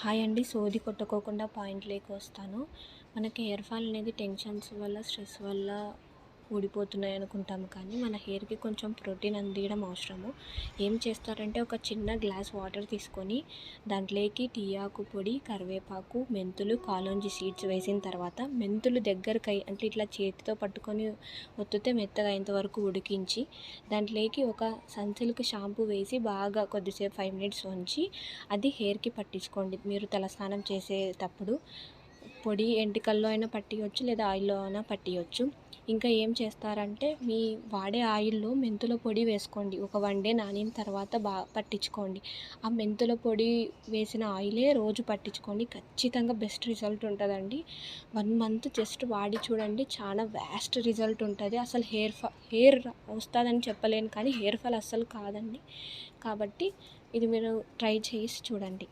Hi అండి. సోది కొట్టుకోకుండా పాయింట్‌లోకి వస్తాను. మనకి హెయిర్ ఫాల్ అనేది టెన్షన్స్ వల్ల, స్ట్రెస్ వల్ల ఊడిపోతున్నాయి అనుకుంటాము. కానీ మన హెయిర్‌కి కొంచెం ప్రోటీన్ అందియడం అవసరము. ఏం చేస్తారంటే ఒక చిన్న గ్లాస్ వాటర్ తీసుకొని దాంట్లోకి టీ ఆకు పొడి, కరివేపాకు, మెంతులు, కాలోంజి సీడ్స్ వేసిన తర్వాత మెంతులు దగ్గరకై అంటే ఇట్లా చేతితో పట్టుకొని ఒత్తితే మెత్తగా అయ్యేంత వరకు ఉడికించి దాంట్లోకి ఒక సన్సిల్క్ షాంపూ వేసి బాగా కొద్దిసేపు 5 మినిట్స్ ఉంచి అది హెయిర్‌కి పట్టించుకోండి. మీరు తలస్నానం చేసేటప్పుడు పొడి ఎంటికల్లో అయినా పట్టియొచ్చు, లేదా ఆయిల్‌లో అయినా పట్టియొచ్చు. ఇంకా ఏం చేస్తారంటే మీ వాడే ఆయిల్‌లో మెంతుల పొడి వేసుకోండి. ఒక 1 డే నానిన తర్వాత పట్టించుకోండి. ఆ మెంతుల పొడి వేసిన ఆయిలే రోజు పట్టించుకోండి. ఖచ్చితంగా బెస్ట్ రిజల్ట్ ఉంటదండి. 1 మంత్ జస్ట్ వాడి చూడండి. చాలా వాస్ట్ రిజల్ట్ ఉంటది. అసలు హెయిర్ వస్తదని చెప్పలేను కానీ హెయిర్ ఫాల్ అస్సలు కాదండి. కాబట్టి ఇది మీరు ట్రై చేసి చూడండి.